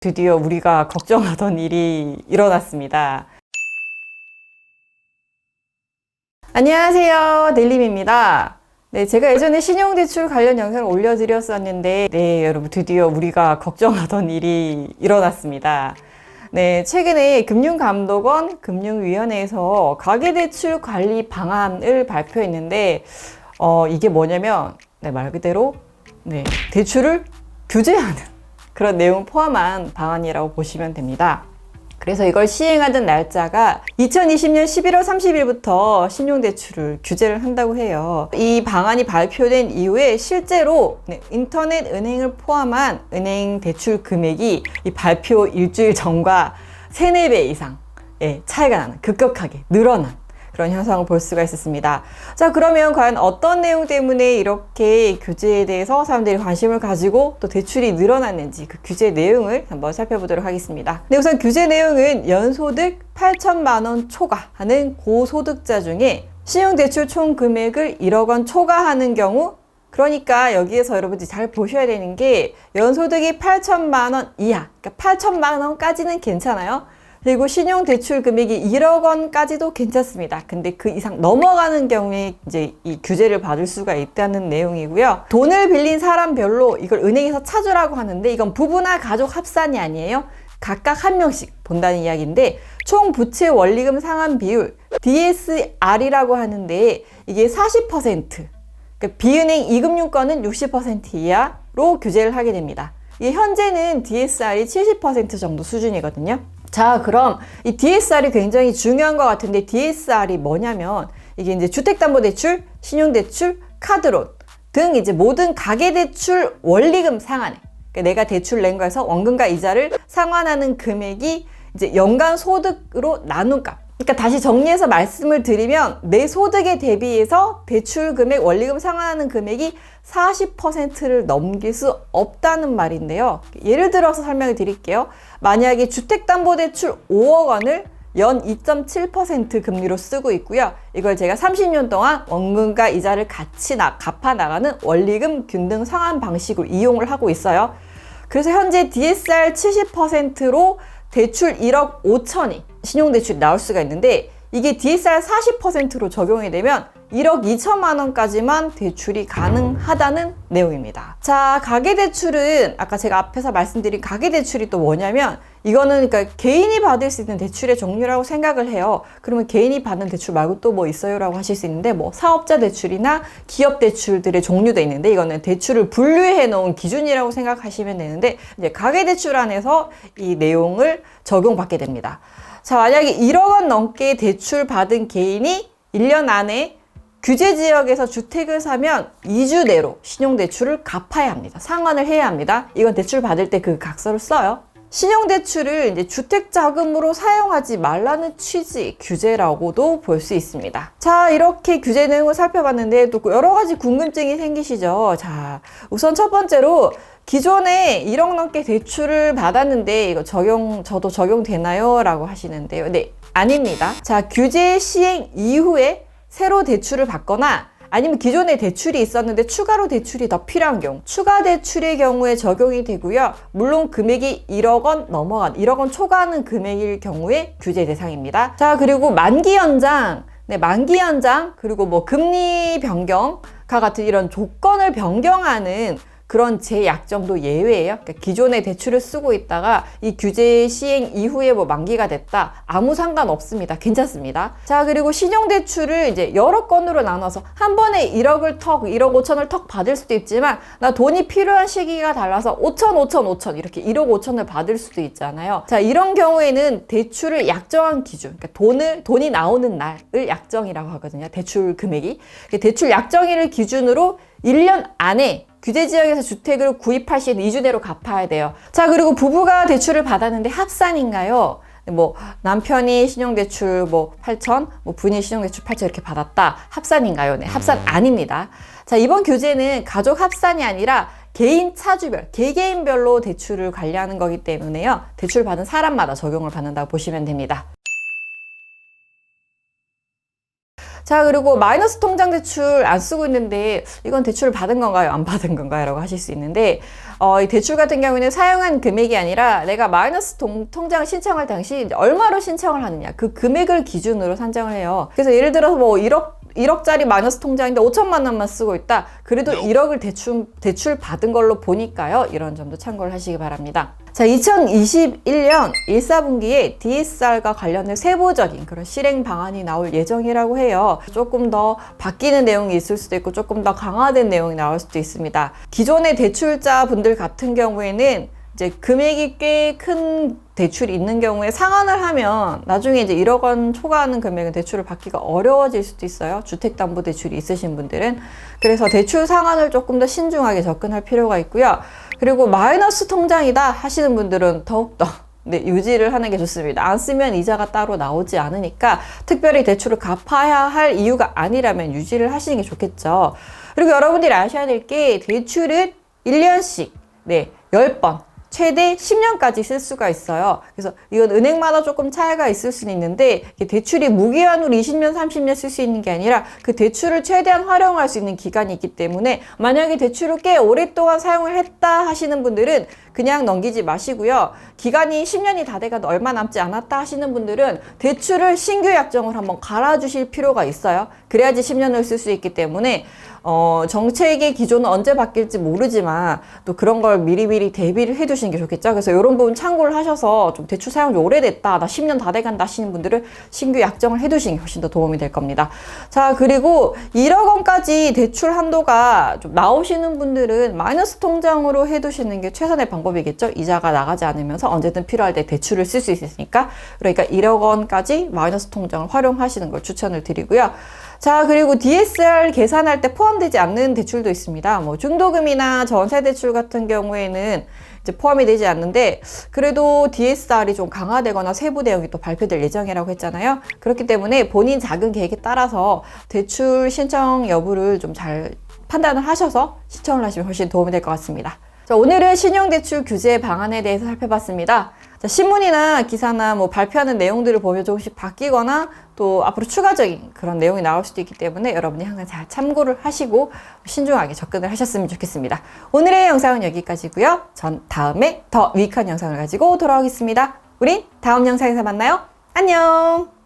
드디어 우리가 걱정하던 일이 일어났습니다. 안녕하세요, 넬림입니다. 네, 제가 예전에 신용대출 관련 영상을 올려드렸었는데, 네, 여러분 드디어 우리가 걱정하던 일이 일어났습니다. 네, 최근에 금융감독원 금융위원회에서 가계대출 관리 방안을 발표했는데, 이게 뭐냐면, 네, 말 그대로, 네, 대출을 규제하는 그런 내용 포함한 방안이라고 보시면 됩니다. 그래서 이걸 시행하는 날짜가 2020년 11월 30일부터 신용대출을 규제를 한다고 해요. 이 방안이 발표된 이후에 실제로 인터넷 은행을 포함한 은행 대출 금액이 이 발표 일주일 전과 3, 4배 이상 차이가 나는, 급격하게 늘어난 그런 현상을 볼 수가 있었습니다. 자, 그러면 과연 어떤 내용 때문에 이렇게 규제에 대해서 사람들이 관심을 가지고 또 대출이 늘어났는지 그 규제 내용을 한번 살펴보도록 하겠습니다. 네, 우선 규제 내용은 연소득 8천만 원 초과하는 고소득자 중에 신용대출 총 금액을 1억 원 초과하는 경우, 그러니까 여기에서 여러분들이 잘 보셔야 되는 게 연소득이 8천만 원 이하, 그러니까 8천만 원까지는 괜찮아요. 그리고 신용대출 금액이 1억 원까지도 괜찮습니다. 근데 그 이상 넘어가는 경우에 이제 이 규제를 받을 수가 있다는 내용이고요. 돈을 빌린 사람별로 이걸 은행에서 찾으라고 하는데, 이건 부부나 가족 합산이 아니에요. 각각 한 명씩 본다는 이야기인데, 총 부채 원리금 상환 비율 DSR이라고 하는데, 이게 40%, 그러니까 비은행 이금융권은 60% 이하로 규제를 하게 됩니다. 이게 현재는 DSR이 70% 정도 수준이거든요. 자, 그럼 이 DSR이 굉장히 중요한 것 같은데, DSR이 뭐냐면 이게 이제 주택담보대출, 신용대출, 카드론 등 이제 모든 가계대출 원리금 상환액, 그러니까 내가 대출 낸 거에서 원금과 이자를 상환하는 금액이 이제 연간 소득으로 나눈 값. 그러니까 다시 정리해서 말씀을 드리면, 내 소득에 대비해서 대출 금액, 원리금 상환하는 금액이 40%를 넘길 수 없다는 말인데요. 예를 들어서 설명을 드릴게요. 만약에 주택담보대출 5억 원을 연 2.7% 금리로 쓰고 있고요. 이걸 제가 30년 동안 원금과 이자를 같이 갚아 나가는 원리금 균등 상환 방식으로 이용을 하고 있어요. 그래서 현재 DSR 70%로 대출 1억 5천이 신용대출이 나올 수가 있는데, 이게 DSR 40%로 적용이 되면 1억 2천만 원까지만 대출이 가능하다는 내용입니다. 자, 가계대출은 아까 제가 앞에서 말씀드린 가계대출이 또 뭐냐면, 이거는 그러니까 개인이 받을 수 있는 대출의 종류라고 생각을 해요. 그러면 개인이 받는 대출 말고 또 뭐 있어요? 라고 하실 수 있는데, 뭐 사업자 대출이나 기업 대출들의 종류도 있는데, 이거는 대출을 분류해 놓은 기준이라고 생각하시면 되는데, 이제 가계대출 안에서 이 내용을 적용받게 됩니다. 자, 만약에 1억 원 넘게 대출 받은 개인이 1년 안에 규제 지역에서 주택을 사면 2주 내로 신용대출을 갚아야 합니다. 상환을 해야 합니다. 이건 대출 받을 때 그 각서를 써요. 신용대출을 이제 주택자금으로 사용하지 말라는 취지 규제라고도 볼 수 있습니다. 자, 이렇게 규제 내용을 살펴봤는데 또 여러 가지 궁금증이 생기시죠? 자, 우선 첫 번째로, 기존에 1억 넘게 대출을 받았는데 이거 저도 적용되나요? 라고 하시는데요. 네, 아닙니다. 자, 규제 시행 이후에 새로 대출을 받거나 아니면 기존에 대출이 있었는데 추가로 대출이 더 필요한 경우, 추가 대출의 경우에 적용이 되고요. 물론 금액이 1억 원 넘어간, 1억 원 초과하는 금액일 경우에 규제 대상입니다. 자, 그리고 만기 연장, 만기 연장, 그리고 뭐 금리 변경과 같은 이런 조건을 변경하는 그런 재약정도 예외예요. 그러니까 기존에 대출을 쓰고 있다가 이 규제 시행 이후에 뭐 만기가 됐다, 아무 상관없습니다. 괜찮습니다. 자, 그리고 신용대출을 이제 여러 건으로 나눠서 한 번에 1억 5천을 턱 받을 수도 있지만, 나 돈이 필요한 시기가 달라서 5천 이렇게 1억 5천을 받을 수도 있잖아요. 자, 이런 경우에는 대출을 약정한 기준, 그러니까 돈이 나오는 날을 약정이라고 하거든요. 대출 금액이. 대출 약정일을 기준으로 1년 안에 규제 지역에서 주택을 구입할 시에는 2주 내로 갚아야 돼요. 자, 그리고 부부가 대출을 받았는데 합산인가요? 뭐 남편이 신용대출 뭐 8천, 뭐 부인이 신용대출 8천 이렇게 받았다. 합산인가요? 네, 합산 아닙니다. 자, 이번 규제는 가족 합산이 아니라 개인 차주별, 개개인별로 대출을 관리하는 거기 때문에요. 대출 받은 사람마다 적용을 받는다고 보시면 됩니다. 자, 그리고 마이너스 통장 대출 안 쓰고 있는데 이건 대출을 받은 건가요? 안 받은 건가요? 라고 하실 수 있는데 이 대출 같은 경우에는 사용한 금액이 아니라 내가 마이너스 통장 신청할 당시 얼마로 신청을 하느냐 그 금액을 기준으로 산정을 해요. 그래서 예를 들어서 뭐 1억짜리 마이너스 통장인데 5천만 원만 쓰고 있다. 그래도 1억을 대출 받은 걸로 보니까요. 이런 점도 참고를 하시기 바랍니다. 자, 2021년 1사분기에 DSR과 관련된 세부적인 그런 실행 방안이 나올 예정이라고 해요. 조금 더 바뀌는 내용이 있을 수도 있고 조금 더 강화된 내용이 나올 수도 있습니다. 기존의 대출자 분들 같은 경우에는 이제 금액이 꽤 큰 대출이 있는 경우에 상환을 하면 나중에 이제 1억 원 초과하는 금액은 대출을 받기가 어려워질 수도 있어요. 주택담보대출이 있으신 분들은. 그래서 대출 상환을 조금 더 신중하게 접근할 필요가 있고요. 그리고 마이너스 통장이다 하시는 분들은 더욱더 유지를 하는 게 좋습니다. 안 쓰면 이자가 따로 나오지 않으니까 특별히 대출을 갚아야 할 이유가 아니라면 유지를 하시는 게 좋겠죠. 그리고 여러분들이 아셔야 될 게 대출은 1년씩 10번 최대 10년까지 쓸 수가 있어요. 그래서 이건 은행마다 조금 차이가 있을 수는 있는데 대출이 무기한으로 20년, 30년 쓸 수 있는 게 아니라 그 대출을 최대한 활용할 수 있는 기간이 있기 때문에 만약에 대출을 꽤 오랫동안 사용을 했다 하시는 분들은 그냥 넘기지 마시고요. 기간이 10년이 다 돼가도 얼마 남지 않았다 하시는 분들은 대출을 신규 약정을 한번 갈아주실 필요가 있어요. 그래야지 10년을 쓸 수 있기 때문에 정책의 기조는 언제 바뀔지 모르지만 또 그런 걸 미리미리 대비를 해두시는 게 좋겠죠. 그래서 이런 부분 참고를 하셔서 좀 대출 사용이 오래됐다, 나 10년 다 돼간다 하시는 분들은 신규 약정을 해두시는 게 훨씬 더 도움이 될 겁니다. 자, 그리고 1억 원까지 대출 한도가 좀 나오시는 분들은 마이너스 통장으로 해두시는 게 최선의 방법이겠죠. 이자가 나가지 않으면서 언제든 필요할 때 대출을 쓸 수 있으니까. 그러니까 1억 원까지 마이너스 통장을 활용하시는 걸 추천을 드리고요. 자, 그리고 DSR 계산할 때 포함되지 않는 대출도 있습니다. 뭐 중도금이나 전세 대출 같은 경우에는 이제 포함이 되지 않는데 그래도 DSR이 좀 강화되거나 세부 내용이 또 발표될 예정이라고 했잖아요. 그렇기 때문에 본인 자금 계획에 따라서 대출 신청 여부를 좀 잘 판단을 하셔서 신청을 하시면 훨씬 도움이 될 것 같습니다. 자, 오늘은 신용대출 규제 방안에 대해서 살펴봤습니다. 자, 신문이나 기사나 뭐 발표하는 내용들을 보면 조금씩 바뀌거나 또 앞으로 추가적인 그런 내용이 나올 수도 있기 때문에 여러분이 항상 잘 참고를 하시고 신중하게 접근을 하셨으면 좋겠습니다. 오늘의 영상은 여기까지고요. 전 다음에 더 유익한 영상을 가지고 돌아오겠습니다. 우린 다음 영상에서 만나요. 안녕!